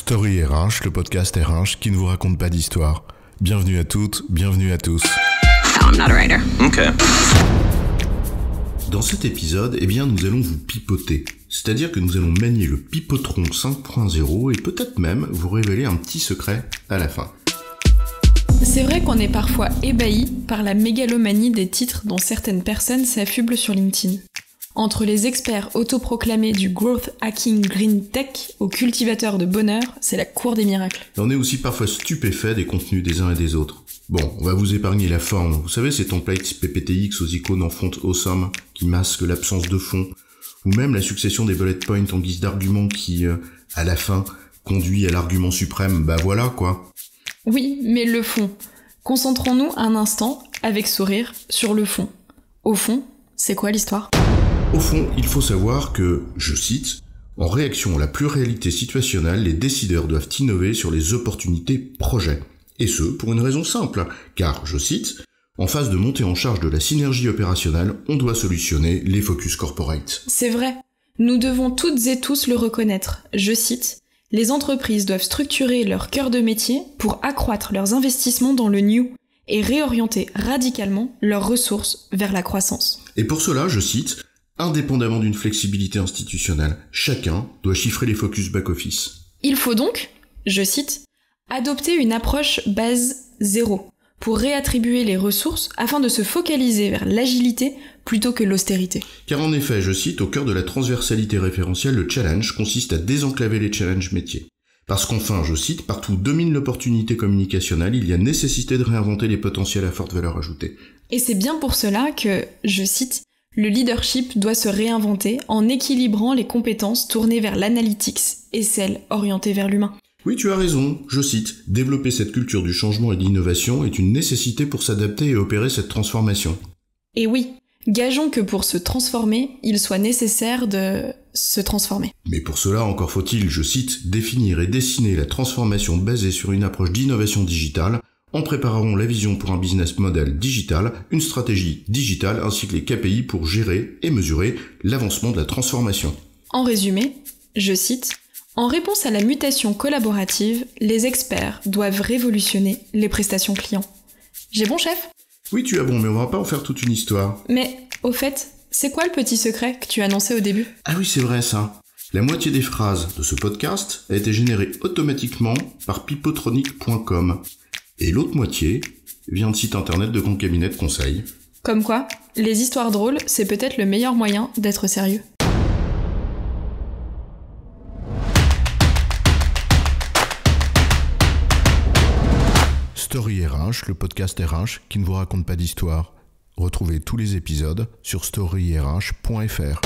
Story RH, le podcast RH qui ne vous raconte pas d'histoire. Bienvenue à toutes, bienvenue à tous. No, I'm not a writer. Okay. Dans cet épisode, nous allons vous pipoter. C'est-à-dire que nous allons manier le pipotron 5.0 et peut-être même vous révéler un petit secret à la fin. C'est vrai qu'on est parfois ébahi par la mégalomanie des titres dont certaines personnes s'affublent sur LinkedIn. Entre les experts autoproclamés du growth hacking green tech aux cultivateurs de bonheur, c'est la cour des miracles. Et on est aussi parfois stupéfait des contenus des uns et des autres. Bon, on va vous épargner la forme. Vous savez, ces templates PPTX aux icônes en fonte awesome qui masquent l'absence de fond, ou même la succession des bullet points en guise d'argument qui, à la fin, conduit à l'argument suprême. Bah voilà, quoi. Oui, mais le fond. Concentrons-nous un instant, avec sourire, sur le fond. Au fond, c'est quoi l'histoire ? Au fond, il faut savoir que, je cite, « En réaction à la pluralité situationnelle, les décideurs doivent innover sur les opportunités projets. » Et ce, pour une raison simple, car, je cite, « En phase de montée en charge de la synergie opérationnelle, on doit solutionner les focus corporate. » C'est vrai. Nous devons toutes et tous le reconnaître. Je cite, « Les entreprises doivent structurer leur cœur de métier pour accroître leurs investissements dans le new et réorienter radicalement leurs ressources vers la croissance. » Et pour cela, je cite, « Indépendamment d'une flexibilité institutionnelle, chacun doit chiffrer les focus back-office. » Il faut donc, je cite, « adopter une approche base zéro pour réattribuer les ressources afin de se focaliser vers l'agilité plutôt que l'austérité. » Car en effet, je cite, « Au cœur de la transversalité référentielle, le challenge consiste à désenclaver les challenges métiers. Parce qu'enfin, je cite, « Partout où domine l'opportunité communicationnelle, il y a nécessité de réinventer les potentiels à forte valeur ajoutée. » Et c'est bien pour cela que, je cite, « Le leadership doit se réinventer en équilibrant les compétences tournées vers l'analytics et celles orientées vers l'humain. » Oui, tu as raison, je cite, « Développer cette culture du changement et de l'innovation est une nécessité pour s'adapter et opérer cette transformation. » Et oui, gageons que pour se transformer, il soit nécessaire de se transformer. Mais pour cela, encore faut-il, je cite, « Définir et dessiner la transformation basée sur une approche d'innovation digitale en préparant la vision pour un business model digital, une stratégie digitale ainsi que les KPI pour gérer et mesurer l'avancement de la transformation. » En résumé, je cite, « En réponse à la mutation collaborative, les experts doivent révolutionner les prestations clients. » J'ai bon, chef ? Oui, tu as bon, mais on va pas en faire toute une histoire. Mais, au fait, c'est quoi le petit secret que tu annonçais au début ? Ah oui, c'est vrai ça. La moitié des phrases de ce podcast a été générée automatiquement par pipotronic.com. Et l'autre moitié vient de site internet de mon cabinet de conseil. Comme quoi, les histoires drôles, c'est peut-être le meilleur moyen d'être sérieux. Story RH, le podcast RH qui ne vous raconte pas d'histoire. Retrouvez tous les épisodes sur storyrh.fr.